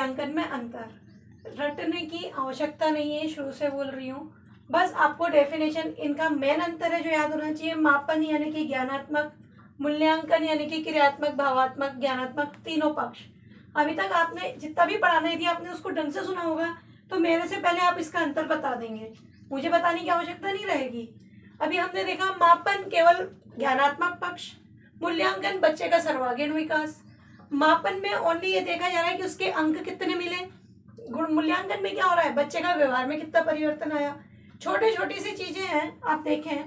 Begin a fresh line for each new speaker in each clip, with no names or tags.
मूल्यांकन में अंतर। रटने की आवश्यकता नहीं है, शुरू से बोल रही हूँ, बस आपको डेफिनेशन इनका मेन अंतर है जो याद होना चाहिए। मापन यानी कि ज्ञानात्मक, मूल्यांकन यानी कि क्रियात्मक, भावात्मक, ज्ञानात्मक, तीनों पक्ष। अभी तक आपने जितना भी पढ़ाना यदि आपने उसको ढंग से सुना होगा तो मेरे से पहले आप इसका अंतर बता देंगे, मुझे बताने की आवश्यकता नहीं रहेगी। अभी हमने देखा मापन केवल ज्ञानात्मक पक्ष, मूल्यांकन बच्चे का सर्वांगीण विकास। मापन में ओनली ये देखा जा रहा है कि उसके अंक कितने मिले, मूल्यांकन में क्या हो रहा है, बच्चे का व्यवहार में कितना परिवर्तन आया। छोटी छोटी सी चीजें हैं, आप देखें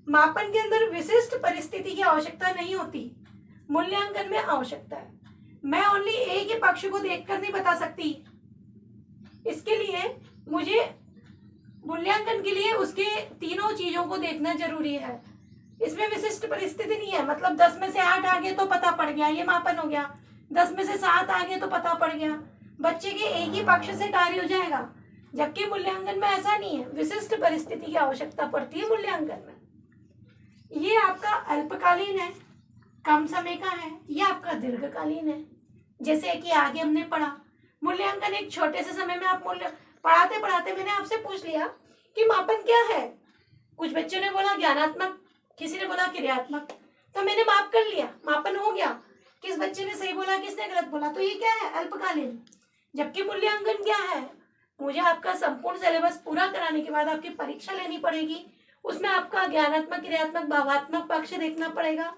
मापन के अंदर विशिष्ट परिस्थिति की आवश्यकता नहीं होती, मूल्यांकन में आवश्यकता है। मैं ओनली एक ही पक्ष को देखकर नहीं बता सकती, इसके लिए मुझे मूल्यांकन के लिए उसके तीनों चीजों को देखना जरूरी है। इसमें विशिष्ट परिस्थिति नहीं है, मतलब 10 में से 8 आ गए तो पता पड़ गया, ये मापन हो गया। 10 में से 7 आ गए तो पता पड़ गया, बच्चे के एक ही पक्ष से कार्य हो जाएगा। जबकि मूल्यांकन में ऐसा नहीं है, विशिष्ट परिस्थिति की आवश्यकता पड़ती है मूल्यांकन में। ये आपका अल्पकालीन है, कम समय का है, ये आपका दीर्घकालीन है। जैसे कि आगे हमने पढ़ा मूल्यांकन एक छोटे से समय में आप मूल्य पढ़ाते पढ़ाते मैंने आपसे पूछ लिया कि मापन क्या है। कुछ बच्चों ने बोला ज्ञानात्मक, किसी ने बोला क्रियात्मक, तो मैंने माप कर लिया, मापन हो गया। किस बच्चे ने सही बोला, किसने गलत बोला, तो ये क्या है, अल्पकालीन। जबकि मूल्यांकन क्या है, मुझे आपका संपूर्ण सिलेबस पूरा कराने के बाद आपकी परीक्षा लेनी पड़ेगी, उसमें आपका ज्ञानात्मक, क्रियात्मक, भावात्मक पक्ष देखना पड़ेगा।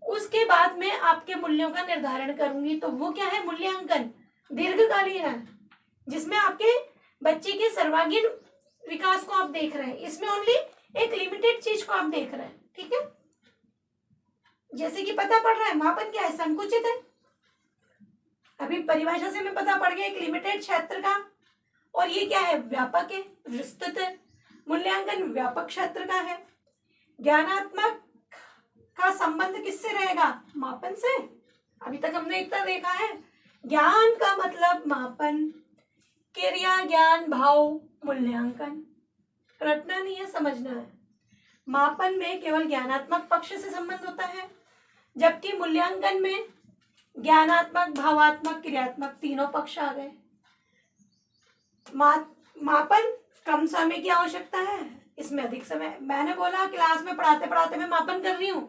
उसके बाद में आपके मूल्यों का निर्धारण करूंगी, तो वो क्या है, मूल्यांकन दीर्घकालीन है, जिसमें आपके बच्चे के सर्वांगीण विकास को आप देख रहे हैं। इसमें ओनली एक लिमिटेड चीज को आप देख रहे हैं, ठीक है। जैसे कि पता पड़ रहा है मापन क्या है, संकुचित है। अभी परिभाषा से हमें पता पड़ गया एक लिमिटेड क्षेत्र का, और ये क्या है, व्यापक है, विस्तृत है। मूल्यांकन व्यापक क्षेत्र का है। ज्ञानात्मक का संबंध किससे रहेगा, मापन से। अभी तक हमने इतना देखा है, ज्ञान का मतलब मापन, क्रिया, ज्ञान, भाव, मूल्यांकन। रटना नहीं है, समझना है। मापन में केवल ज्ञानात्मक पक्ष से संबंध होता है, जबकि मूल्यांकन में ज्ञानात्मक, भावात्मक, क्रियात्मक तीनों पक्ष आ गए। मापन कम समय की आवश्यकता है, इसमें अधिक समय। मैंने बोला क्लास में पढ़ाते पढ़ाते मैं मापन कर रही हूँ,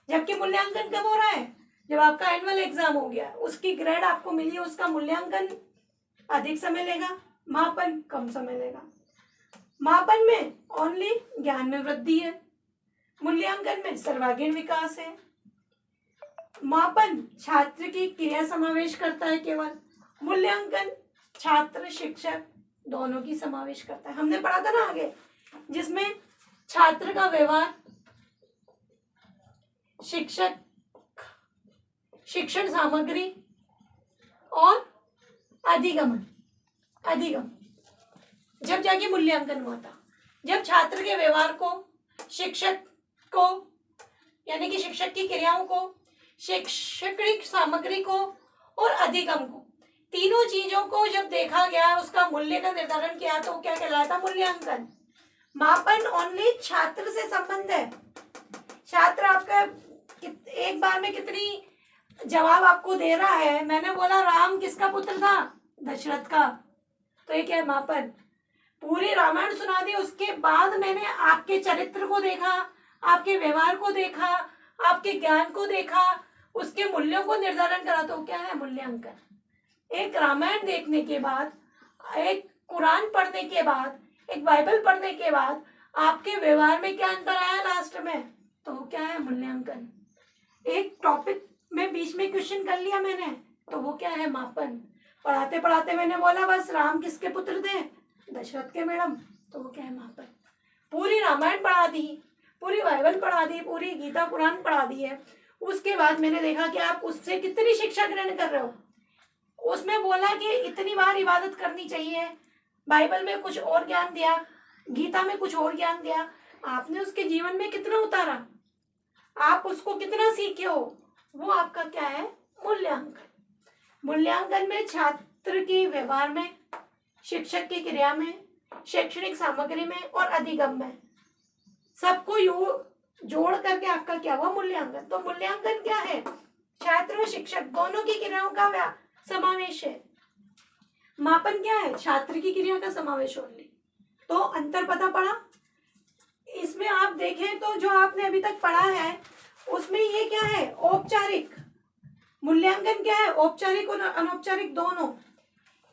जबकि मूल्यांकन कब हो रहा है, जब आपका एनुअल एग्जाम हो गया, उसकी ग्रेड आपको मिली है, उसका मूल्यांकन अधिक समय लेगा, मापन कम समय लेगा। मापन में ओनली ज्ञान में वृद्धि है, मूल्यांकन में सर्वांगीण विकास है। मापन छात्र की क्रिया समावेश करता है केवल, मूल्यांकन छात्र शिक्षक दोनों की समावेश करता है। हमने पढ़ा था ना आगे, जिसमें छात्र का व्यवहार, शिक्षक, शिक्षण सामग्री और अधिगम जब जाके मूल्यांकन हुआ था। जब छात्र के व्यवहार को, शिक्षक को यानी कि शिक्षक की क्रियाओं को, शैक्षणिक सामग्री को और अधिगम को, तीनों चीजों को जब देखा गया, उसका मूल्य का निर्धारण किया, तो क्या कहलाता, मूल्यांकन। मापन ओनली छात्र से संबंध है। छात्र आपका एक बार में कितनी जवाब आपको दे रहा है। मैंने बोला राम किसका पुत्र था, दशरथ का, तो ये क्या है, मापन। पूरी रामायण सुना दी, उसके बाद मैंने आपके चरित्र को देखा, आपके व्यवहार को देखा, आपके ज्ञान को देखा, उसके मूल्यों को निर्धारण करा, तो क्या है, मूल्यांकन। एक रामायण देखने के बाद, एक कुरान पढ़ने के बाद, एक बाइबल पढ़ने के बाद आपके व्यवहार में क्या अंतर आया लास्ट में, तो क्या है, मूल्यांकन। एक टॉपिक में बीच में क्वेश्चन कर लिया मैंने, तो वो क्या है, मापन। पढ़ाते पढ़ाते मैंने बोला बस राम किसके पुत्र थे, दशरथ के मैडम, तो वो क्या है, मापन। पूरी रामायण पढ़ा दी, पूरी बाइबल पढ़ा दी, पूरी गीता कुरान पढ़ा दी है, उसके बाद मैंने देखा कि आप उससे कितनी शिक्षा ग्रहण कर रहे हो। उसमें बोला कि इतनी बार इबादत करनी चाहिए, बाइबल में कुछ और ज्ञान दिया, गीता में कुछ और ज्ञान दिया, आपने उसके जीवन में कितना उतारा, आप उसको कितना सीखे हो, वो आपका क्या है, मूल्यांकन। मूल्यांकन में छात्र के व्यवहार में, शिक्षक की क्रिया में, शैक्षणिक सामग्री में और अधिगम में, सबको जोड़ करके आपका क्या हुआ, मूल्यांकन। तो मूल्यांकन क्या है, छात्र और शिक्षक दोनों की क्रियाओं का समावेश है। मापन क्या है? छात्र की क्रिया का समावेश ओनली। तो अंतर पता पड़ा। इसमें आप देखें तो जो आपने अभी तक पढ़ा है उसमें ये क्या है? औपचारिक। मूल्यांकन क्या है? औपचारिक और अनौपचारिक दोनों।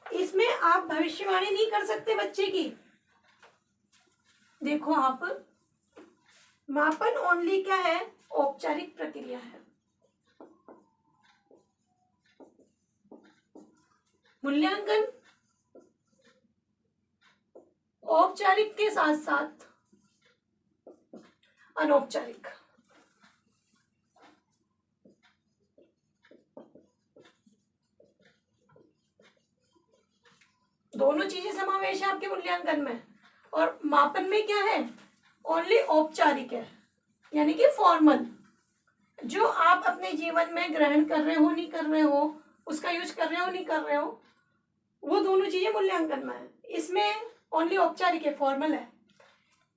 इसमें आप भविष्यवाणी नहीं कर सकते बच्चे की। देखो आप, मापन ओनली क्या है? औपचारिक प्रक्रिया है। मूल्यांकन औपचारिक के साथ साथ अनौपचारिक। दोनों चीजें समावेश है आपके मूल्यांकन में। और मापन में क्या है? ओनली औपचारिक है, यानी कि फॉर्मल। जो आप अपने जीवन में ग्रहण कर रहे हो नहीं कर रहे हो, उसका यूज कर रहे हो नहीं कर रहे हो, वो दोनों चीजें मूल्यांकन में है। इसमें ओनली औपचारिक है, फॉर्मल है।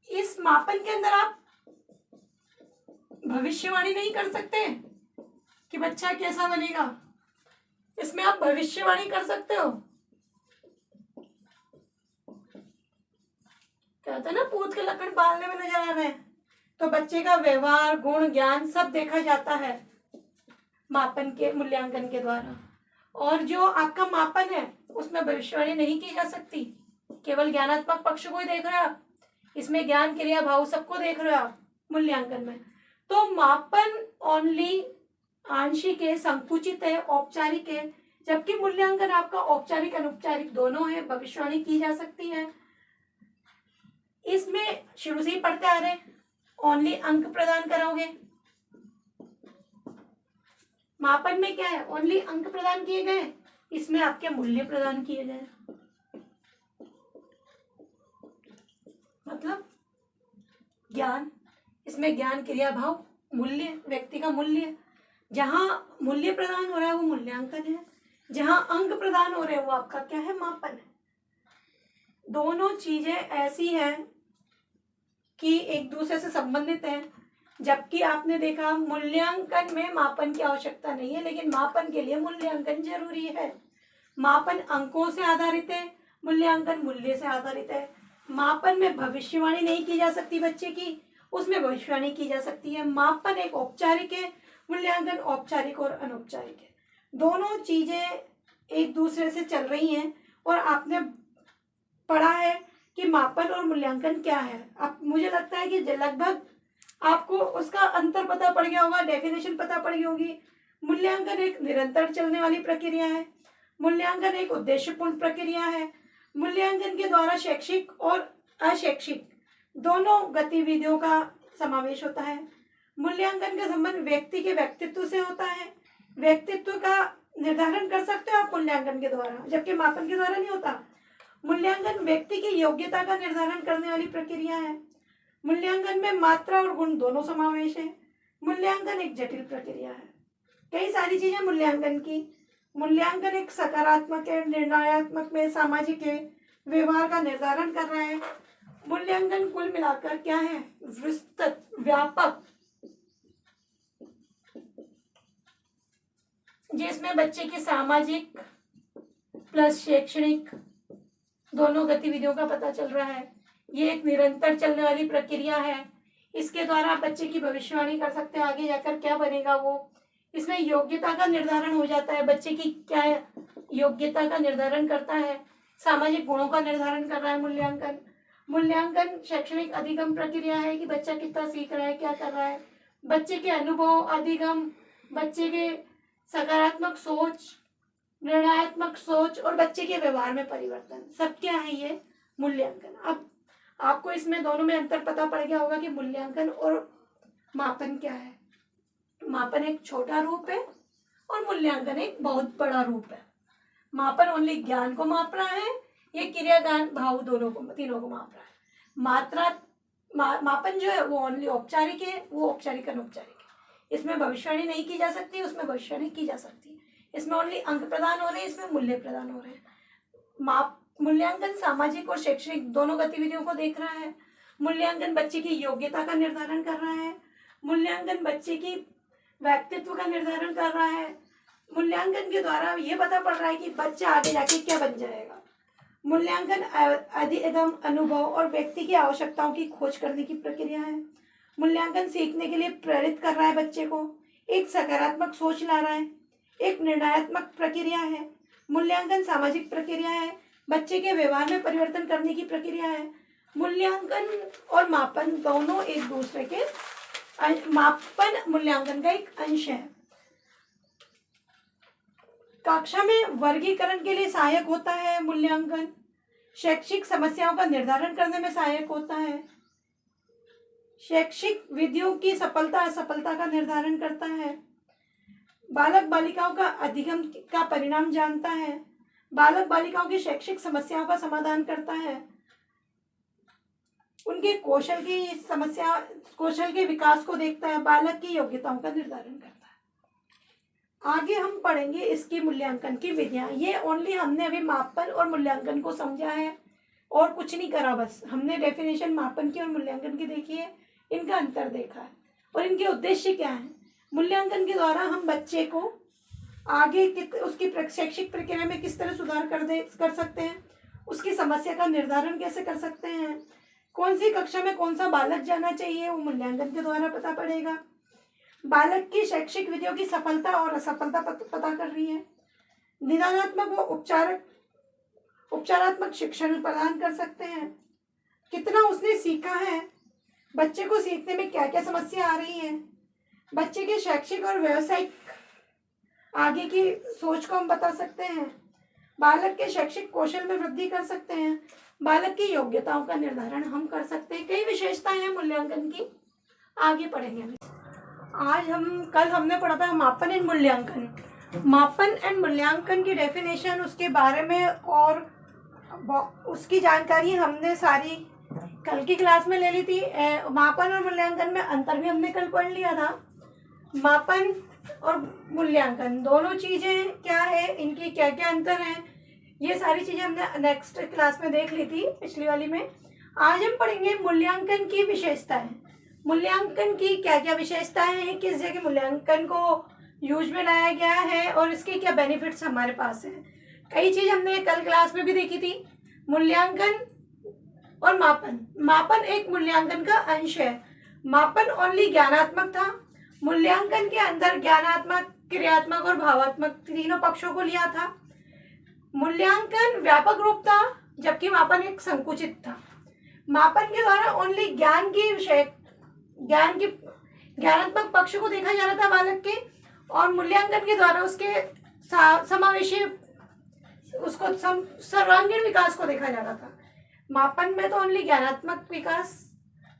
इस मापन के अंदर आप भविष्यवाणी नहीं कर सकते कि बच्चा कैसा बनेगा। इसमें आप भविष्यवाणी कर सकते हो। कहते हैं ना, पूत के लकड़ पालने में नजर आ रहे हैं। तो बच्चे का व्यवहार, गुण, ज्ञान सब देखा जाता है मापन के, मूल्यांकन के द्वारा। और जो आपका मापन है उसमें भविष्यवाणी नहीं की जा सकती, केवल ज्ञानात्मक पक्ष को ही देख रहे हो आप। इसमें ज्ञान, क्रिया, भाव सबको देख रहे हो आप मूल्यांकन में। तो मापन ओनली आंशिक है, संकुचित है, औपचारिक है। जबकि मूल्यांकन आपका औपचारिक अनौपचारिक दोनों है, भविष्यवाणी की जा सकती है। इसमें शुरू से ही पढ़ते आ रहे, ओनली अंक प्रदान करोगे। मापन में क्या है? ओनली अंक प्रदान किए गए, इसमें आपके मूल्य प्रदान किए गए। मतलब ज्ञान, इसमें ज्ञान, क्रिया, भाव, मूल्य, व्यक्ति का मूल्य। जहां मूल्य प्रदान हो रहा है वो मूल्यांकन है, जहां अंक प्रदान हो रहे हैं वो आपका क्या है? मापन है। दोनों चीजें ऐसी हैं कि एक दूसरे से संबंधित हैं। जबकि आपने देखा मूल्यांकन में मापन की आवश्यकता नहीं है, लेकिन मापन के लिए मूल्यांकन जरूरी है। मापन अंकों से आधारित है, मूल्यांकन मूल्य से आधारित है। मापन में भविष्यवाणी नहीं की जा सकती बच्चे की, उसमें भविष्यवाणी की जा सकती है। मापन एक औपचारिक है, मूल्यांकन औपचारिक और अनौपचारिक है। दोनों चीजें एक दूसरे से चल रही हैं। और आपने पढ़ा है कि मापन और मूल्यांकन क्या है। अब मुझे लगता है कि लगभग आपको उसका अंतर पता पड़ गया होगा, डेफिनेशन पता पड़ गई होगी। मूल्यांकन एक निरंतर चलने वाली प्रक्रिया है। मूल्यांकन एक उद्देश्यपूर्ण प्रक्रिया है। मूल्यांकन के द्वारा शैक्षिक और अशैक्षिक दोनों गतिविधियों का समावेश होता है। मूल्यांकन का संबंध व्यक्ति के व्यक्तित्व से होता है। व्यक्तित्व का निर्धारण कर सकते हो आप मूल्यांकन के द्वारा, जबकि मापन के द्वारा नहीं होता। मूल्यांकन व्यक्ति की योग्यता का निर्धारण करने वाली प्रक्रिया है। मूल्यांकन में मात्रा और गुण दोनों समावेश है। मूल्यांकन एक जटिल प्रक्रिया है। कई सारी चीजें मूल्यांकन की। मूल्यांकन एक सकारात्मक है, निर्णयात्मक में, सामाजिक है, व्यवहार का निर्धारण कर रहा है। मूल्यांकन कुल मिलाकर क्या है? विस्तृत, व्यापक, जिसमें बच्चे की सामाजिक प्लस शैक्षणिक दोनों गतिविधियों का पता चल रहा है। ये एक निरंतर चलने वाली प्रक्रिया है। इसके द्वारा आप बच्चे की भविष्यवाणी कर सकते हैं, आगे जाकर क्या बनेगा वो। इसमें योग्यता का निर्धारण हो जाता है, बच्चे की क्या योग्यता का निर्धारण करता है। सामाजिक गुणों का निर्धारण कर रहा है मूल्यांकन। मूल्यांकन शैक्षणिक अधिगम प्रक्रिया है कि बच्चा कितना सीख रहा है, क्या कर रहा है। बच्चे के अनुभव, अधिगम, बच्चे के सकारात्मक सोच, निर्णयात्मक सोच और बच्चे के व्यवहार में परिवर्तन, सब क्या है? ये मूल्यांकन। अब आपको इसमें दोनों में अंतर पता पड़ गया होगा कि मूल्यांकन और मापन क्या है। मापन एक छोटा रूप है और मूल्यांकन एक बहुत बड़ा रूप है। मापन ओनली ज्ञान को माप रहा है, ये क्रिया, ज्ञान, भाव दोनों को, तीनों को माप रहा है। मापन जो है वो ओनली औपचारिक है, वो औपचारिक अनौपचारिक है। इसमें भविष्यवाणी नहीं की जा सकती, उसमें भविष्यवाणी की जा सकती है। इसमें ओनली अंक प्रदान हो रहे हैं, इसमें मूल्य प्रदान हो रहे हैं। मूल्यांकन सामाजिक और शैक्षणिक दोनों गतिविधियों को देख रहा है। मूल्यांकन बच्चे की योग्यता का निर्धारण कर रहा है। मूल्यांकन बच्चे की व्यक्तित्व का निर्धारण कर रहा है। मूल्यांकन के द्वारा ये पता पड़ रहा है कि बच्चा आगे जाके क्या बन जाएगा। मूल्यांकन अधिगम, अनुभव और व्यक्ति की आवश्यकताओं की खोज करने की प्रक्रिया है। मूल्यांकन सीखने के लिए प्रेरित कर रहा है बच्चे को, एक सकारात्मक सोच ला रहा है, एक निर्णयात्मक प्रक्रिया है। मूल्यांकन सामाजिक प्रक्रिया है, बच्चे के व्यवहार में परिवर्तन करने की प्रक्रिया है। मूल्यांकन और मापन दोनों एक दूसरे के, मापन मूल्यांकन का एक अंश है। कक्षा में वर्गीकरण के लिए सहायक होता है मूल्यांकन। शैक्षिक समस्याओं का निर्धारण करने में सहायक होता है। शैक्षिक विधियों की सफलता असफलता का निर्धारण करता है। बालक बालिकाओं का अधिगम का परिणाम जानता है। बालक बालिकाओं की शैक्षिक समस्याओं का समाधान करता है। उनके कौशल के विकास को देखता है। बालक की योग्यताओं का निर्धारण करता है। आगे हम पढ़ेंगे इसकी मूल्यांकन की विधियां। ये ओनली हमने अभी मापन और मूल्यांकन को समझा है और कुछ नहीं करा, बस हमने डेफिनेशन मापन की और मूल्यांकन की देखी है, इनका अंतर देखा है और इनके उद्देश्य क्या है। मूल्यांकन के द्वारा हम बच्चे को आगे उसकी शैक्षिक प्रक्रिया में किस तरह सुधार कर सकते हैं, उसकी समस्या का निर्धारण कैसे कर सकते हैं, कौन सी कक्षा में कौन सा बालक जाना चाहिए, वो मूल्यांकन के द्वारा पता पड़ेगा। बालक की शैक्षिक विधियों की सफलता और असफलता पता कर रही है। निदानात्मक व उपचारात्मक शिक्षण प्रदान कर सकते हैं। कितना उसने सीखा है, बच्चे को सीखने में क्या क्या समस्या आ रही है, बच्चे के शैक्षिक और व्यावसायिक आगे की सोच को हम बता सकते हैं। बालक के शैक्षिक कौशल में वृद्धि कर सकते हैं। बालक की योग्यताओं का निर्धारण हम कर सकते हैं। कई विशेषताएं हैं मूल्यांकन की, आगे पढ़ेंगे। कल हमने पढ़ा था मापन एंड मूल्यांकन। मापन एंड मूल्यांकन की डेफिनेशन, उसके बारे में और उसकी जानकारी हमने सारी कल की क्लास में ले ली थी। मापन और मूल्यांकन में अंतर भी हमने कल पढ़ लिया था। मापन और मूल्यांकन दोनों चीजें क्या है, इनकी क्या क्या अंतर है, ये सारी चीजें हमने नेक्स्ट क्लास में देख ली थी, पिछली वाली में। आज हम पढ़ेंगे मूल्यांकन की विशेषताएं। मूल्यांकन की क्या क्या विशेषताएं हैं, किस जगह मूल्यांकन को यूज में लाया गया है और इसके क्या बेनिफिट्स हमारे पास हैं। कई चीज हमने कल क्लास में भी देखी थी। मूल्यांकन और मापन। मापन एक मूल्यांकन का अंश है। मापन ओनली ज्ञानात्मक था, मूल्यांकन के अंदर ज्ञानात्मक, क्रियात्मक और भावात्मक तीनों पक्षों को लिया था। मूल्यांकन व्यापक रूप था, जबकि मापन एक संकुचित था। मापन के द्वारा ओनली ज्ञानात्मक पक्ष को देखा जा रहा था बालक के, और मूल्यांकन के द्वारा उसके समावेशी, उसको सर्वांगीण विकास को देखा जा रहा था। मापन में तो ओनली ज्ञानात्मक विकास,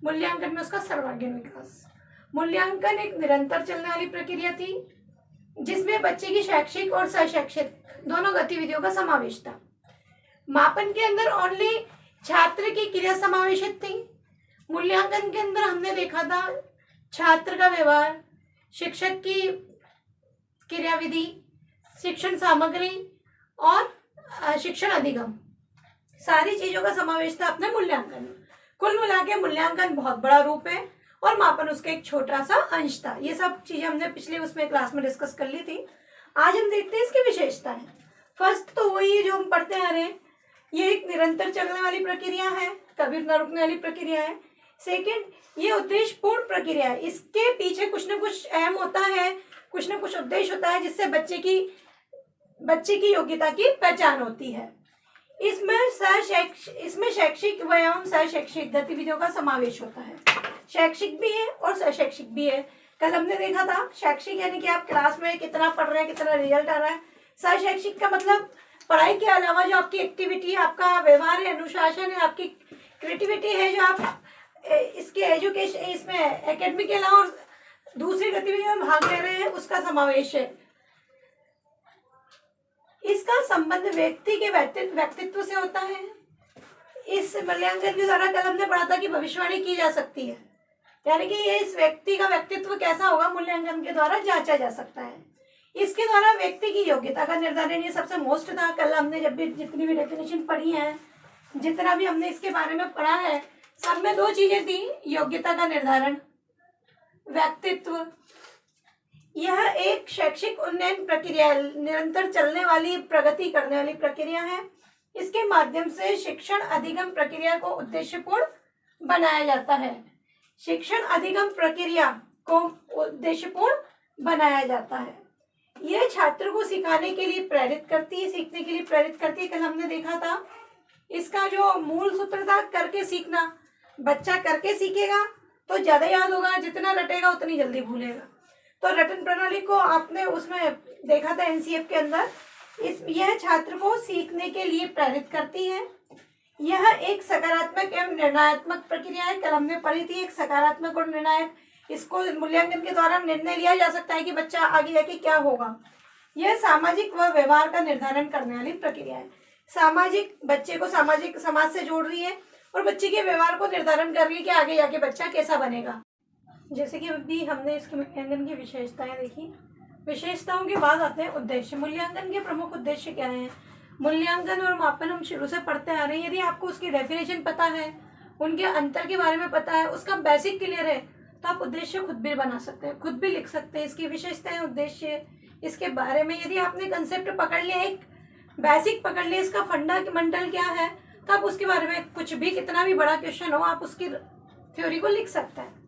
मूल्यांकन में उसका सर्वांगीण विकास। मूल्यांकन एक निरंतर चलने वाली प्रक्रिया थी, जिसमें बच्चे की शैक्षिक और शैक्षिक दोनों गतिविधियों का समावेश था। मापन के अंदर ओनली छात्र की क्रिया समावेशित थी। मूल्यांकन के अंदर हमने देखा था छात्र का व्यवहार, शिक्षक की क्रियाविधि, शिक्षण सामग्री और शिक्षण अधिगम, सारी चीजों का समावेश था अपने मूल्यांकन में। कुल मिला के मूल्यांकन बहुत बड़ा रूप है और मापन उसका एक छोटा सा अंश था। ये सब चीजें हमने पिछले उसमें क्लास में डिस्कस कर ली थी। आज हम देखते हैं इसकी विशेषताएं। फर्स्ट तो वही है जो हम पढ़ते आ रहे हैं, ये एक निरंतर चलने वाली प्रक्रिया है, कभी न रुकने वाली प्रक्रिया है। सेकंड, ये उद्देश्यपूर्ण प्रक्रिया है, इसके पीछे कुछ न कुछ अहम होता है, कुछ न कुछ उद्देश्य होता है, जिससे बच्चे की योग्यता की पहचान होती है। इसमें शैक्षिक एवं शैक्षिक गतिविधियों का समावेश होता है। शैक्षिक भी है और शैक्षिक भी है। कल हमने देखा था शैक्षिक यानी कि आप क्लास में कितना पढ़ रहे हैं, कितना रिजल्ट आ रहा है। शैक्षिक का मतलब पढ़ाई के अलावा जो आपकी एक्टिविटी, आपका व्यवहार है, अनुशासन है, आपकी क्रिएटिविटी है, जो आप इसके एजुकेशन, इसमें एकेडमिक के अलावा और दूसरी गतिविधियों में भाग ले रहे हैं, उसका समावेश है। इसका संबंध व्यक्ति के व्यक्तित्व से होता है। इस मूल्यांकन के द्वारा कल हमने पढ़ा था कि भविष्यवाणी की जा सकती है, यानी कि ये इस व्यक्ति का व्यक्तित्व कैसा होगा मूल्यांकन के द्वारा जांचा जा सकता है। इसके द्वारा व्यक्ति की योग्यता का निर्धारण, ये सबसे मोस्ट था। कल हमने जितनी भी डेफिनेशन पढ़ी है, जितना भी हमने इसके बारे में पढ़ा है, सब में दो चीजें थी, योग्यता का निर्धारण, व्यक्तित्व। यह एक शैक्षिक उन्नयन प्रक्रिया, निरंतर चलने वाली, प्रगति करने वाली प्रक्रिया है। इसके माध्यम से शिक्षण अधिगम प्रक्रिया को उद्देश्यपूर्ण बनाया जाता है। शिक्षण अधिगम प्रक्रिया को उद्देश्यपूर्ण बनाया जाता है। यह छात्र को सिखाने के लिए प्रेरित करती है, सीखने के लिए प्रेरित करती है। कल हमने देखा था इसका जो मूल सूत्र था, करके सीखना। बच्चा करके सीखेगा तो ज्यादा याद होगा, जितना रटेगा उतनी जल्दी भूलेगा। तो रटन प्रणाली को आपने उसमें देखा था एनसीएफ के अंदर। यह छात्र को सीखने के लिए प्रेरित करती है। यह एक सकारात्मक एवं निर्णयात्मक प्रक्रिया है। कल हमने पढ़ी थी एक सकारात्मक और निर्णायक। इसको मूल्यांकन के द्वारा निर्णय लिया जा सकता है कि बच्चा आगे जाके क्या होगा। यह सामाजिक व व्यवहार का निर्धारण करने वाली प्रक्रिया है। सामाजिक, बच्चे को सामाजिक समाज से जोड़ रही है और बच्चे के व्यवहार को निर्धारण कर रही है कि आगे जाके बच्चा कैसा बनेगा। जैसे कि अभी हमने इसके मूल्यांकन की विशेषताएं देखी। विशेषताओं के बाद आते हैं उद्देश्य। मूल्यांकन के प्रमुख उद्देश्य क्या हैं? मूल्यांकन और मापन हम शुरू से पढ़ते आ रहे हैं। यदि आपको उसकी डेफिनेशन पता है, उनके अंतर के बारे में पता है, उसका बेसिक क्लियर है, तो आप उद्देश्य खुद भी बना सकते हैं, खुद भी लिख सकते हैं। इसकी विशेषताएं, उद्देश्य, इसके बारे में यदि आपने कंसेप्ट पकड़ लिया, एक बेसिक पकड़ लिया, इसका फंडामेंटल क्या है, तो आप उसके बारे में कुछ भी, कितना भी बड़ा क्वेश्चन हो, आप उसकी थ्योरी को लिख सकते हैं।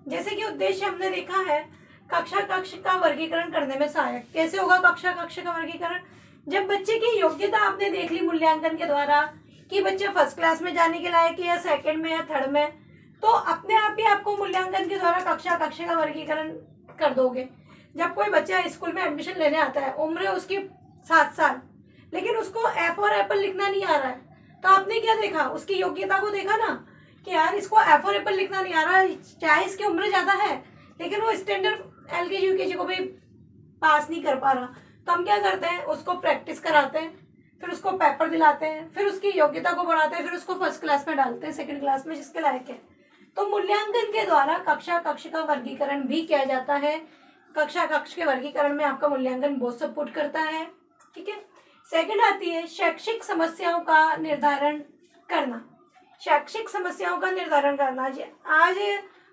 जैसे कि उद्देश्य हमने देखा है, कक्षा कक्ष का वर्गीकरण करने में सहायक। कैसे होगा कक्षा कक्ष का वर्गीकरण? जब बच्चे की योग्यता आपने देख ली मूल्यांकन के द्वारा कि बच्चा फर्स्ट क्लास में जाने के लायक है या सेकंड में या थर्ड में, तो अपने आप ही आपको मूल्यांकन के द्वारा कक्षा कक्ष का वर्गीकरण कर दोगे। जब कोई बच्चा स्कूल में एडमिशन लेने आता है, उम्र है उसकी 7 साल, लेकिन उसको एफ और एप्पल लिखना नहीं आ रहा है, तो आपने क्या देखा? उसकी योग्यता को देखा ना कि यार इसको एफ और एप्पल लिखना नहीं आ रहा है, चाहे इसकी उम्र ज्यादा है, लेकिन वो स्टैंडर्ड एलकेजी यूकेजी को भी पास नहीं कर पा रहा। तो हम क्या करते हैं? उसको प्रैक्टिस कराते हैं, फिर उसको पेपर दिलाते हैं, फिर उसकी योग्यता को बढ़ाते हैं, फिर उसको फर्स्ट क्लास में डालते हैं, सेकंड क्लास में जिसके लायक है। तो मूल्यांकन के द्वारा कक्षा कक्ष का वर्गीकरण भी किया जाता है। कक्षा कक्ष के वर्गीकरण में आपका मूल्यांकन बहुत सपोर्ट करता है। ठीक है। सेकंड आती है शैक्षिक समस्याओं का निर्धारण करना। शैक्षिक समस्याओं का निर्धारण करना। आज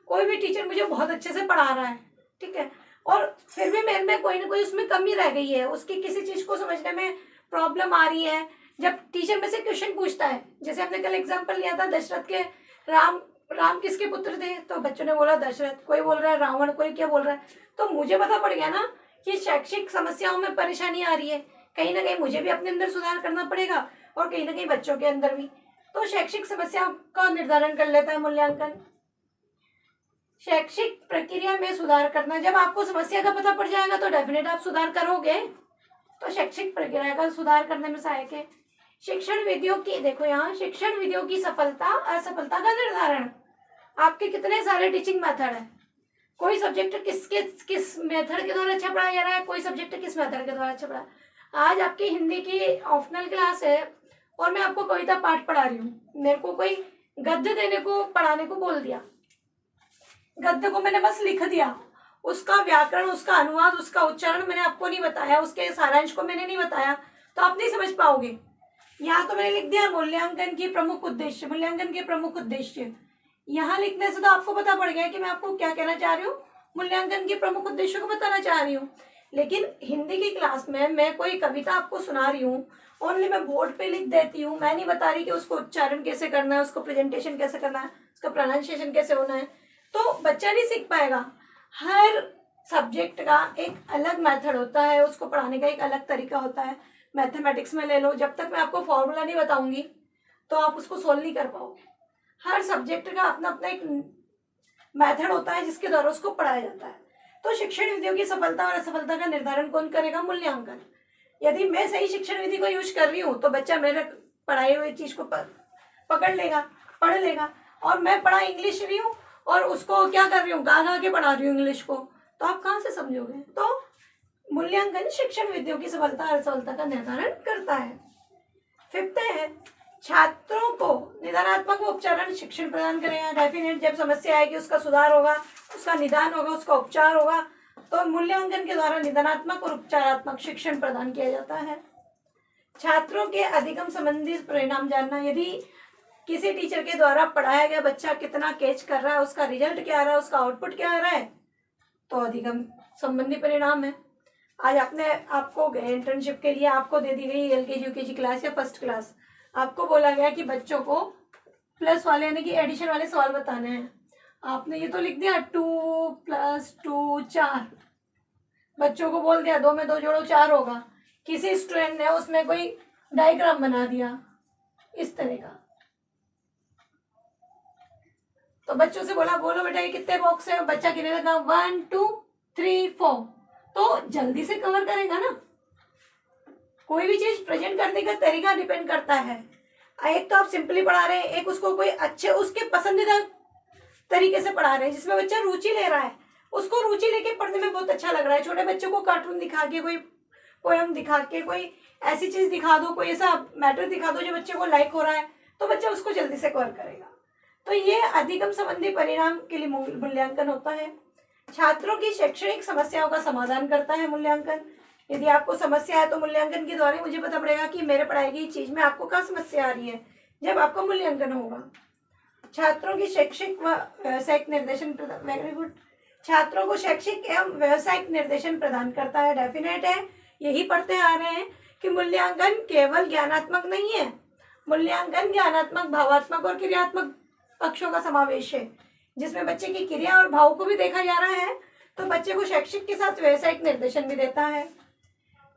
कोई भी टीचर मुझे बहुत अच्छे से पढ़ा रहा है, ठीक है, और फिर भी मेरे में कोई ना कोई उसमें कमी रह गई है, उसकी किसी चीज को समझने में प्रॉब्लम आ रही है। जब टीचर में से क्वेश्चन पूछता है, जैसे हमने कल एग्जांपल लिया था दशरथ के, राम किसके पुत्र थे, तो बच्चों ने बोला दशरथ, कोई बोल रहा है रावण, कोई क्या बोल रहा है, तो मुझे पता पड़ गया ना कि शैक्षिक समस्याओं में परेशानी आ रही है। कहीं ना कहीं मुझे भी अपने अंदर सुधार करना पड़ेगा और कहीं ना कहीं बच्चों के अंदर भी। तो शैक्षिक समस्याओं का निर्धारण कर लेता है मूल्यांकन। शैक्षिक प्रक्रिया में सुधार करना। जब आपको समस्या का पता पड़ जाएगा तो डेफिनेट आप सुधार करोगे, तो शैक्षिक प्रक्रिया का सुधार करने में सहायक है। शिक्षण विधियों की, देखो यहाँ शिक्षण विधियों की सफलता असफलता का निर्धारण। आपके कितने सारे टीचिंग मेथड है, कोई सब्जेक्ट किस मेथड के द्वारा अच्छा पढ़ाया जा रहा है, कोई सब्जेक्ट किस मेथड के द्वारा अच्छा पढ़ा। आज आपकी हिंदी की ऑप्शनल क्लास है और मैं आपको कविता पाठ पढ़ा रही हूँ, मेरे को कोई गद्य देने को, पढ़ाने को बोल दिया, गद्य को मैंने बस लिख दिया, उसका व्याकरण, उसका अनुवाद, उसका उच्चारण मैंने आपको नहीं बताया, उसके सारांश को मैंने नहीं बताया, तो आप नहीं समझ पाओगे। यहाँ तो मैंने लिख दिया मूल्यांकन की प्रमुख उद्देश्य, मूल्यांकन के प्रमुख उद्देश्य। यहाँ लिखने से तो आपको पता पड़ गया कि मैं आपको क्या कहना चाह रही हूँ, मूल्यांकन के प्रमुख उद्देश्यों को बताना चाह रही हूँ। लेकिन हिंदी की क्लास में मैं कोई कविता आपको सुना रही हूँ, ओनली मैं बोर्ड पे लिख देती हूँ, मैं नहीं बता रही कि उसको उच्चारण कैसे करना है, उसको प्रेजेंटेशन कैसे करना है, उसका प्रोनाउंसिएशन कैसे होना है, तो बच्चा नहीं सीख पाएगा। हर सब्जेक्ट का एक अलग मेथड होता है, उसको पढ़ाने का एक अलग तरीका होता है। मैथमेटिक्स में ले लो, जब तक मैं आपको फॉर्मूला नहीं बताऊंगी तो आप उसको सोल्व नहीं कर पाओगे। हर सब्जेक्ट का अपना अपना एक मेथड होता है जिसके द्वारा उसको पढ़ाया जाता है। तो शिक्षण विधियों की सफलता और असफलता का निर्धारण कौन करेगा? मूल्यांकन। यदि मैं सही शिक्षण विधि को यूज कर रही हूँ तो बच्चा मेरे पढ़ाई हुई चीज को पकड़ लेगा, पढ़ लेगा। और मैं पढ़ा इंग्लिश रही हूँ और उसको क्या कर रही हूँ, गा गा के पढ़ा रही हूँ इंग्लिश को, तो आप कहाँ से समझोगे? तो मूल्यांकन शिक्षण विधियों की सफलता और असफलता का निर्धारण करता है। फिफ्थ है छात्रों को निदानात्मक व उपचारण शिक्षण प्रदान करेगा। डेफिनेट जब समस्या आएगी उसका सुधार होगा, उसका निदान होगा, उसका उपचार होगा। तो मूल्यांकन के द्वारा निदानात्मक और उपचारात्मक शिक्षण प्रदान किया जाता है। छात्रों के अधिगम संबंधी परिणाम जानना। यदि किसी टीचर के द्वारा पढ़ाया गया बच्चा कितना कैच कर रहा है, उसका रिजल्ट क्या आ रहा है, उसका आउटपुट क्या आ रहा है, तो अधिगम संबंधी परिणाम है। आज आपको इंटर्नशिप के लिए आपको दे दी गई LKG UKG क्लास या फर्स्ट क्लास, आपको बोला गया कि बच्चों को प्लस वाले यानी कि एडिशन वाले सवाल बताने हैं। आपने ये तो लिख दिया 2 + 2 4, बच्चों को बोल दिया 2 में 2 जोड़ो 4 होगा। किसी स्टूडेंट ने उसमें कोई डायग्राम बना दिया इस तरह का, तो बच्चों से बोला बोलो बेटा ये कितने बॉक्स है, बच्चा गिनने लगा 1 2 3 4, तो जल्दी से कवर करेगा ना। कोई भी चीज प्रेजेंट करने का तरीका डिपेंड करता है। एक तो आप सिंपली पढ़ा रहे हैं, एक उसको कोई अच्छे उसके पसंदीदा तरीके से पढ़ा रहे हैं जिसमें बच्चा रुचि ले रहा है, उसको रुचि लेके पढ़ने में बहुत अच्छा लग रहा है। छोटे बच्चों को कार्टून दिखा के, कोई पोएम दिखा के, कोई ऐसी चीज दिखा दो, कोई ऐसा मैटर दिखा दो जो बच्चे को लाइक हो रहा है, तो बच्चा उसको जल्दी से कवर करेगा। तो ये अधिगम संबंधी परिणाम के लिए मूल्यांकन होता है। छात्रों की शैक्षणिक समस्याओं का समाधान करता है मूल्यांकन। यदि आपको समस्या है तो मूल्यांकन के द्वारा मुझे पता पड़ेगा कि मेरे पढ़ाई की चीज में आपको क्या समस्या आ रही है, जब आपका मूल्यांकन होगा। छात्रों की शैक्षिक व व्यावसायिक निर्देशन, वेरी गुड, छात्रों को शैक्षिक एवं व्यावसायिक निर्देशन प्रदान करता है। डेफिनेट है, यही पढ़ते आ रहे हैं कि मूल्यांकन केवल ज्ञानात्मक नहीं है, मूल्यांकन ज्ञानात्मक, भावात्मक और क्रियात्मक पक्षों का समावेश है, जिसमें बच्चे की क्रिया और भाव को भी देखा जा रहा है, तो बच्चे को शैक्षिक के साथ व्यावसायिक निर्देशन भी देता है।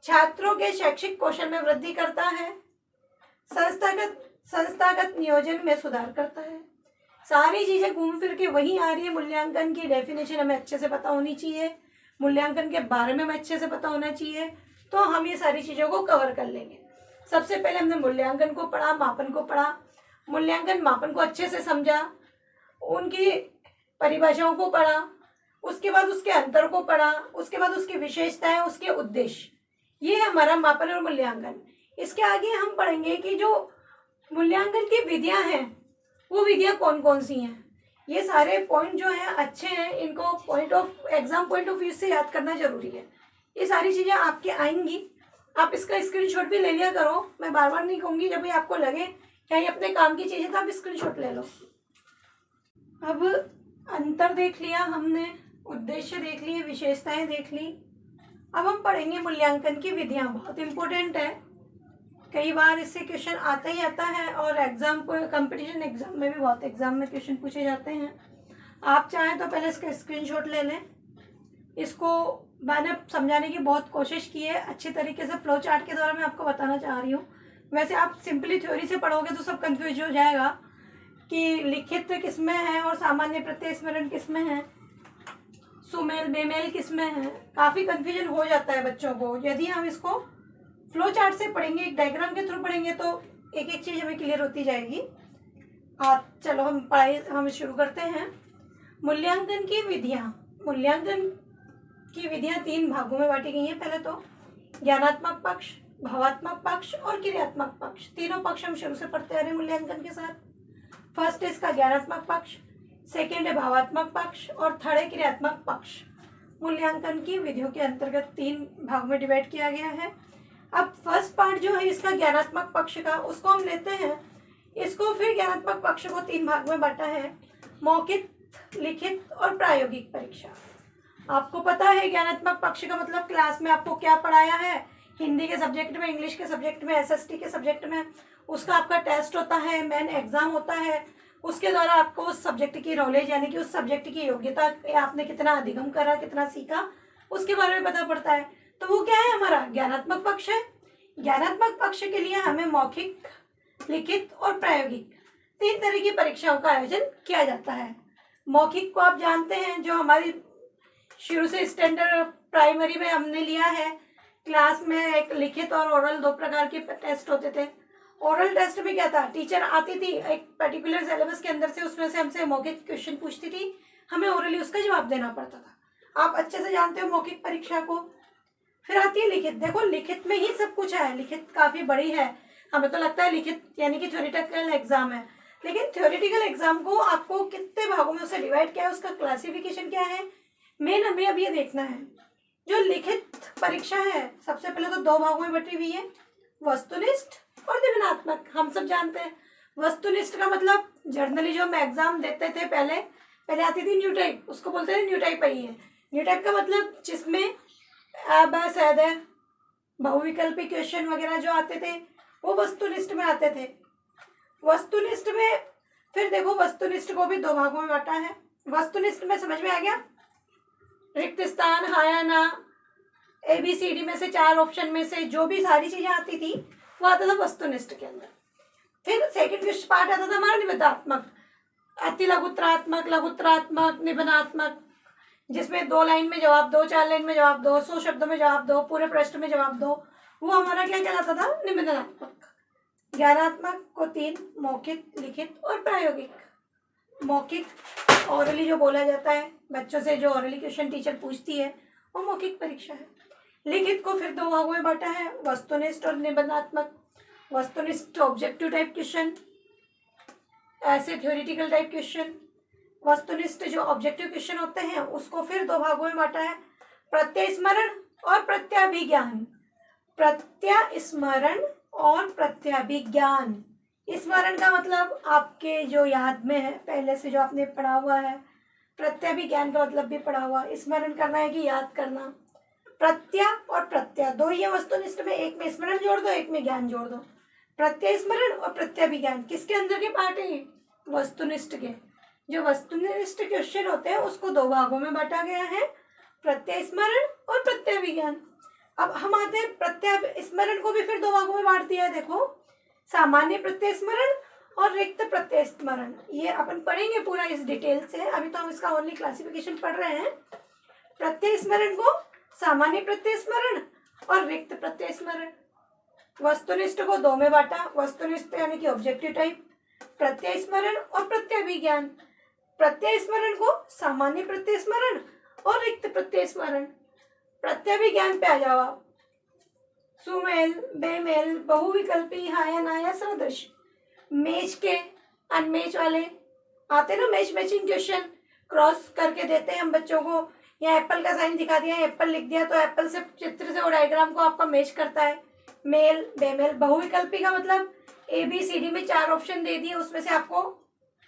छात्रों के शैक्षिक कौशल में वृद्धि करता है। संस्थागत नियोजन में सुधार करता है। सारी चीजें घूम फिर के वही आ रही है। मूल्यांकन की डेफिनेशन हमें अच्छे से पता होनी चाहिए, मूल्यांकन के बारे में हमें अच्छे से पता होना चाहिए, तो हम ये सारी चीजों को कवर कर लेंगे। सबसे पहले हमने मूल्यांकन को पढ़ा, मापन को पढ़ा, मूल्यांकन मापन को अच्छे से समझा, उनकी परिभाषाओं को पढ़ा, उसके बाद उसके अंतर को पढ़ा, उसके बाद उसकी विशेषताएं, उसके उद्देश्य, ये हमारा मापन और मूल्यांकन। इसके आगे हम पढ़ेंगे कि जो मूल्यांकन की विधियां हैं वो विधियां कौन कौन सी हैं। ये सारे पॉइंट जो हैं अच्छे हैं, इनको एग्जाम पॉइंट ऑफ व्यू से याद करना जरूरी है। ये सारी चीजें आपके आएंगी, आप इसका स्क्रीनशॉट भी ले लिया करो। मैं बार बार नहीं कहूँगी, जब भी आपको लगे क्या ये अपने काम की चीजें तो आप स्क्रीनशॉट ले लो। अब अंतर देख लिया हमने, उद्देश्य देख लिए, विशेषताएं देख ली। अब हम पढ़ेंगे मूल्यांकन की विधियां। बहुत इंपॉर्टेंट है, कई बार इससे क्वेश्चन आता ही आता है, और एग्जाम को कंपटीशन एग्जाम में भी बहुत एग्जाम में क्वेश्चन पूछे जाते हैं। आप चाहें तो पहले इसका स्क्रीनशॉट ले लें। इसको मैंने समझाने की बहुत कोशिश की है, अच्छी तरीके से फ्लो चार्ट के द्वारा मैं आपको बताना चाह रही हूँ। वैसे आप सिंपली थ्योरी से पढ़ोगे तो सब कंफ्यूज हो जाएगा कि लिखित किस में है और सामान्य प्रत्यय स्मरण किस में है, सुमेल बेमेल किस में है, काफ़ी कंफ्यूजन हो जाता है बच्चों को। यदि हम इसको फ्लो चार्ट से पढ़ेंगे, एक डायग्राम के थ्रू पढ़ेंगे, तो एक एक चीज़ हमें क्लियर होती जाएगी। चलो हम शुरू करते हैं। मूल्यांकन की विधियाँ। मूल्यांकन की विधियाँ 3 भागों में बांटी गई हैं। पहले तो ज्ञानात्मक पक्ष, भावात्मक पक्ष और क्रियात्मक पक्ष, तीनों पक्ष हम शुरू से पढ़ते आ रहे हैं मूल्यांकन के साथ। फर्स्ट है इसका ज्ञानात्मक पक्ष, सेकेंड है भावात्मक पक्ष और थर्ड है क्रियात्मक पक्ष। मूल्यांकन की विधियों के अंतर्गत 3 भाग में डिवाइड किया गया है। अब फर्स्ट पार्ट जो है इसका ज्ञानात्मक पक्ष का, उसको हम लेते हैं। इसको फिर ज्ञानात्मक पक्ष को 3 भाग में बांटा है, मौखिक, लिखित और प्रायोगिक परीक्षा। आपको पता है ज्ञानात्मक पक्ष का मतलब क्लास में आपको क्या पढ़ाया है, हिंदी के सब्जेक्ट में, इंग्लिश के सब्जेक्ट में, SST के सब्जेक्ट में, उसका आपका टेस्ट होता है, मेन एग्जाम होता है। उसके द्वारा आपको उस सब्जेक्ट की नॉलेज यानी कि उस सब्जेक्ट की योग्यता, आपने कितना अधिगम करा, कितना सीखा, उसके बारे में पता पड़ता है। तो वो क्या है, हमारा ज्ञानात्मक पक्ष है। ज्ञानात्मक पक्ष के लिए हमें मौखिक, लिखित और प्रायोगिक 3 तरह की परीक्षाओं का आयोजन किया जाता है। मौखिक को आप जानते हैं, जो हमारी शुरू से स्टैंडर्ड प्राइमरी में हमने लिया है। क्लास में एक लिखित और ओरल 2 प्रकार के टेस्ट होते थे। ओरल टेस्ट में क्या था, टीचर आती थी एक पर्टिकुलर सिलेबस के अंदर से, उसमें से हमसे मौखिक क्वेश्चन पूछती थी, हमें ओरली उसका जवाब देना पड़ता था। आप अच्छे से जानते हो मौखिक परीक्षा को। फिर आती है लिखित। देखो लिखित में ही सब कुछ है, लिखित काफ़ी बड़ी है। हमें तो लगता है लिखित यानी कि थ्योरेटिकल एग्जाम है, लेकिन थ्योरेटिकल एग्जाम को आपको कितने भागों में उसे डिवाइड किया है, उसका क्लासिफिकेशन क्या है, मेन हमें अब ये देखना है। जो लिखित परीक्षा है सबसे पहले तो 2 भागों में बटी हुई है, वस्तुनिष्ठ और द्विनात्मक। हम सब जानते हैं वस्तुनिष्ठ का मतलब जर्नली जो हम एग्जाम देते थे, पहले आती थी न्यू टाइप, उसको बोलते थे न्यू टाइप आई है। ये टाइप का मतलब जिसमें अब सैद बहुविकल्पी क्वेश्चन वगैरह जो आते थे वो वस्तुनिष्ठ में आते थे। वस्तुनिष्ठ में फिर देखो, वस्तुनिष्ठ को भी 2 भागों में बांटा है। वस्तुनिष्ठ में समझ में आ गया, रिक्त स्थान, हाँ या ना, ABCD में से 4 ऑप्शन में से जो भी सारी चीजें आती थी वो आता था वस्तुनिष्ठ के अंदर। फिर सेकंड पार्ट आता था हमारा निबंधात्मक, अति लघुत्तरात्मक, लघुत्तरात्मक, निबंधात्मक, जिसमें 2 लाइन में जवाब दो, 4 लाइन में जवाब दो, 100 शब्दों में जवाब दो, पूरे प्रश्न में जवाब दो। वो हमारा क्या कहलाता था? निबंधात्मक। ज्ञानात्मक को 3, मौखिक, लिखित और प्रायोगिक। मौखिक ओरली जो बोला जाता है बच्चों से, जो ओरली क्वेश्चन टीचर पूछती है, वो मौखिक परीक्षा है। लिखित को फिर 2 भागों में बांटा है, वस्तुनिष्ठ और निबंधात्मक। वस्तुनिष्ठ ऑब्जेक्टिव टाइप क्वेश्चन, ऐसे थ्योरेटिकल टाइप क्वेश्चन। वस्तुनिष्ठ जो ऑब्जेक्टिव क्वेश्चन होते हैं उसको फिर 2 भागों में बांटा है, प्रत्ययस्मरण और प्रत्याभिज्ञान। प्रत्ययस्मरण और प्रत्याभिज्ञान। स्मरण का मतलब आपके जो याद में है पहले से जो आपने पढ़ा हुआ है। प्रत्याभिज्ञान का मतलब भी पढ़ा हुआ। स्मरण करना है कि याद करना। प्रत्यय और प्रत्यय 2 ही है वस्तुनिष्ठ में, एक में स्मरण जोड़ दो, एक में ज्ञान जोड़ दो। प्रत्यय स्मरण और प्रत्याभिज्ञान किसके अंदर के पार्ट है? वस्तुनिष्ठ के। जो वस्तुनिष्ठ क्वेश्चन होते हैं उसको 2 भागों में बांटा गया है, प्रत्यय स्मरण और प्रत्याभिज्ञान। अब हम आते हैं प्रत्यय स्मरण को भी फिर 2 भागों में बांट दिया है। देखो, सामान्य प्रत्यय स्मरण और रिक्त प्रत्यय स्मरण। ये अपन पढ़ेंगे पूरा इस डिटेल से, अभी तो हम इसका ओनली क्लासिफिकेशन पढ़ रहे हैं। प्रत्यय स्मरण को सामान्य प्रत्यय स्मरण और रिक्त प्रत्यय स्मरण। वस्तुनिष्ठ को 2 में बांटा, वस्तुनिष्ठ यानी कि ऑब्जेक्टिव टाइप, प्रत्यय स्मरण और प्रत्याभिज्ञान। प्रत्यय स्मरण को सामान्य प्रत्यय स्मरण और रिक्त प्रत्यय स्मरण। प्रत्याभिज्ञान पे आ जाओ आप। सुमेल, बेमेल, बहुविकल्पी, हाँ या ना या सदृश। मैच के अनमैच वाले आते ना, मैच मैचिंग क्वेश्चन क्रॉस करके देते हैं हम बच्चों को। या एप्पल का साइन दिखा दिया, एप्पल लिख दिया तो एप्पल से चित्र से वो डायग्राम को आपका मैच करता है। मेल, बेमेल। बहुविकल्पी का मतलब ABCD में 4 ऑप्शन दे दिए, उसमें से आपको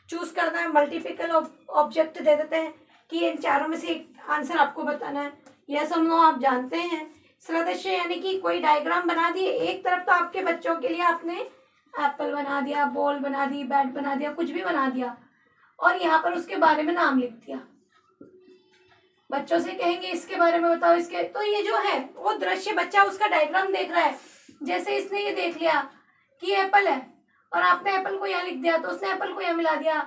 चूज करना है। मल्टीपल ऑब्जेक्ट दे देते हैं कि इन 4 में से एक आंसर आपको बताना है। यह सब आप जानते हैं। सदृश्य यानी कि कोई डायग्राम बना दिए, एक तरफ तो आपके बच्चों के लिए आपने एप्पल बना दिया, बॉल बना दी, बैट बना दिया, कुछ भी बना दिया और यहाँ पर उसके बारे में नाम लिख दिया। बच्चों से कहेंगे इसके बारे में बताओ, इसके, तो ये जो है वो दृश्य, बच्चा उसका डायग्राम देख रहा है। जैसे इसने ये देख लिया कि एप्पल है और आपने एप्पल को यहाँ लिख दिया तो उसने एप्पल को यहाँ मिला दिया,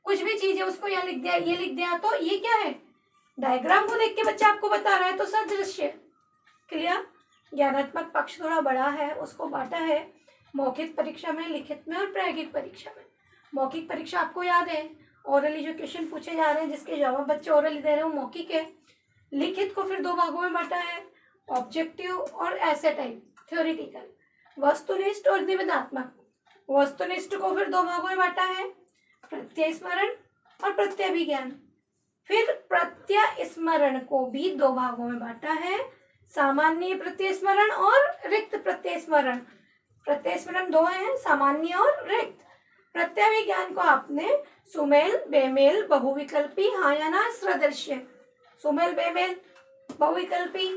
कुछ भी चीज है उसको यहाँ लिख दिया, ये लिख दिया, तो ये क्या है? डायग्राम को देख के बच्चा आपको बता रहा है, तो सदृश्य। क्लियर? ज्ञानात्मक पक्ष थोड़ा बड़ा है, उसको बांटा है मौखिक परीक्षा में, लिखित में और प्रायोगिक परीक्षा में। मौखिक परीक्षा आपको याद है, ओरली जो क्वेश्चन पूछे जा रहे हैं जिसके जवाब बच्चे ओरली दे रहे हैं वो मौखिक है। लिखित को फिर 2 भागों में बांटा है, ऑब्जेक्टिव और ऐसे टाइप, थ्योरेटिकल। वस्तुनिष्ठ और निबंधात्मक। वस्तुनिष्ठ को फिर 2 भागों में बांटा है, प्रत्यय स्मरण और प्रत्याभिज्ञान। फिर प्रत्यय स्मरण को भी 2 भागों में बांटा है, सामान्य प्रत्यय स्मरण और रिक्त प्रत्यय स्मरण। प्रत्यय स्मरण 2 है, सामान्य और रिक्त। प्रत्याभिज्ञान को आपने सुमेल, बेमेल, बहुविकल्पी, हाँ या ना, सदृश्य। सुमेल, बेमेल, बहुविकल्पी,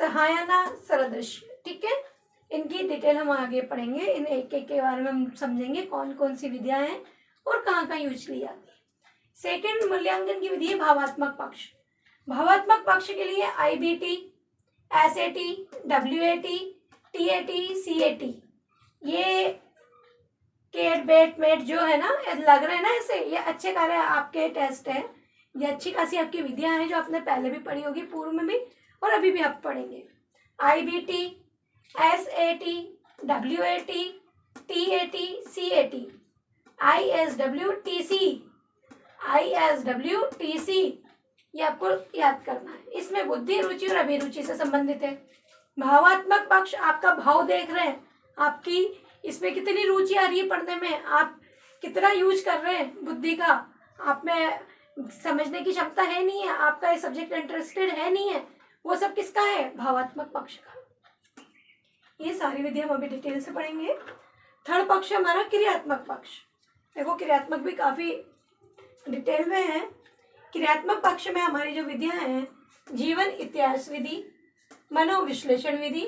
हाँ या ना, सदृश्य। ठीक है, इनकी डिटेल हम आगे पढ़ेंगे, इन एक एक के बारे में हम समझेंगे कौन कौन सी विधियां हैं और कहाँ कहाँ यूज ली जाती है। सेकंड मूल्यांकन की विधि है भावात्मक पक्ष। भावात्मक पक्ष के लिए IBT, SAT, WAT, TAT, CAT, ये केट, बेट, मेट जो है ना, लग रहे हैं ना ऐसे, ये अच्छे कार्य आपके टेस्ट है। ये अच्छी खासी आपकी विधियां हैं जो आपने पहले भी पढ़ी होगी, पूर्व में भी और अभी भी आप पढ़ेंगे। IBT, SAT, WAT, TAT, CAT, ISW, TC, ये आपको याद करना है। इसमें बुद्धि, रुचि और अभिरुचि से संबंधित है। भावात्मक पक्ष आपका भाव देख रहे हैं, आपकी इसमें कितनी रुचि आ रही है पढ़ने में, आप कितना यूज कर रहे हैं बुद्धि का, आप में समझने की क्षमता है नहीं है, आपका ये सब्जेक्ट इंटरेस्टेड है नहीं है, वो सब किसका है? भावात्मक पक्ष का। ये सारी विधि हम अभी डिटेल से पढ़ेंगे। थर्ड पक्ष हमारा क्रियात्मक पक्ष। देखो, क्रियात्मक भी काफी डिटेल में है। क्रियात्मक पक्ष में हमारी जो विधियां हैं जीवन इतिहास विधि, मनोविश्लेषण विधि,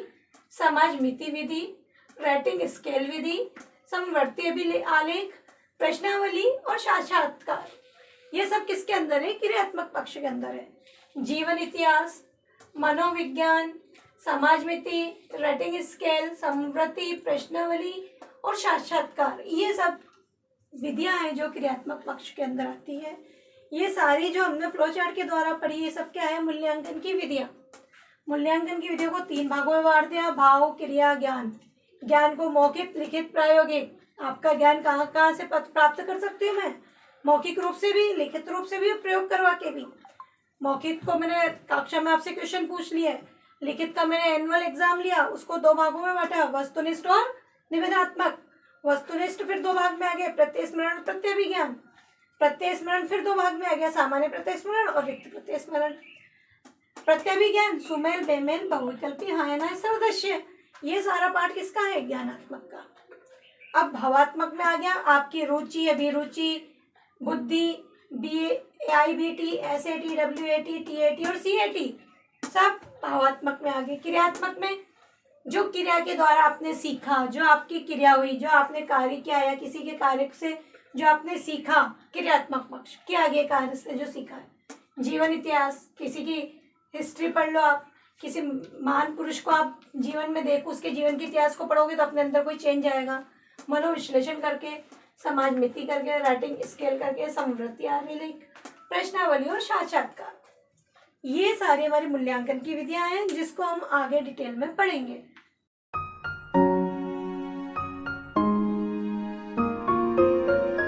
समाज मिति विधि, रेटिंग स्केल विधि, समवर्ती आलेख, प्रश्नावली और साक्षात्कार। ये सब किसके अंदर है? क्रियात्मक पक्ष के अंदर है। जीवन इतिहास, मनोविज्ञान, समाज मिति, रेटिंग स्केल, समवर्ती, प्रश्नावली और साक्षात्कार, ये सब विधियां हैं जो क्रियात्मक पक्ष के अंदर आती है। ये सारी जो हमने फ्लो चार्ट के द्वारा पढ़ी, ये सब क्या है? मूल्यांकन की विधियां। मूल्यांकन की विधियों को 3 भागों में बांट दिया: भाव, क्रिया, ज्ञान। ज्ञान को मौखिक, लिखित, प्रायोगिक। आपका ज्ञान कहाँ कहाँ से प्राप्त कर सकती हूँ मैं? मौखिक रूप से भी, लिखित रूप से भी, प्रयोग करवा के भी। मौखिक को मैंने कक्षा में आपसे क्वेश्चन पूछ लिए, लिखित का मैंने एनुअल एग्जाम लिया, उसको 2 भागों में बांटा, वस्तुनिष्ठ और निवेदनात्मक। वस्तुनिष्ठ फिर 2 भाग में आ गया, प्रत्यय स्मरण, प्रत्यभिज्ञान। प्रत्यय स्मरण फिर 2 भाग में आ गया, सामान्य प्रत्यय स्मरण और रिक्त प्रत्यय स्मरण। प्रत्यभिज्ञान सुमेल, बेमेल, बहुविकल्पी, हाँ ना, सर्वदृश्य। ये सारा पाठ किसका है? ज्ञानात्मक का। अब भावात्मक में आ गया आपकी रुचि, अभिरुचि, बुद्धि, IBT, SAT, WAT, TAT और CAT, सब भावात्मक में आ गए। क्रियात्मक में जो क्रिया के द्वारा आपने सीखा, जो आपकी क्रिया हुई, जो आपने कार्य किया या किसी के कार्य से जो आपने सीखा, क्रियात्मक पक्ष किया गया कार्य से जो सीखा है। जीवन इतिहास, किसी की हिस्ट्री पढ़ लो आप, किसी महान पुरुष को आप जीवन में देखो, उसके जीवन के इतिहास को पढ़ोगे तो अपने अंदर कोई चेंज आएगा। मनोविश्लेषण करके, समाज मिति करके, राइटिंग स्केल करके, समवर्ती आलेख, प्रश्नावली और साक्षात्कार, ये सारी हमारी मूल्यांकन की विधियां हैं जिसको हम आगे डिटेल में पढ़ेंगे।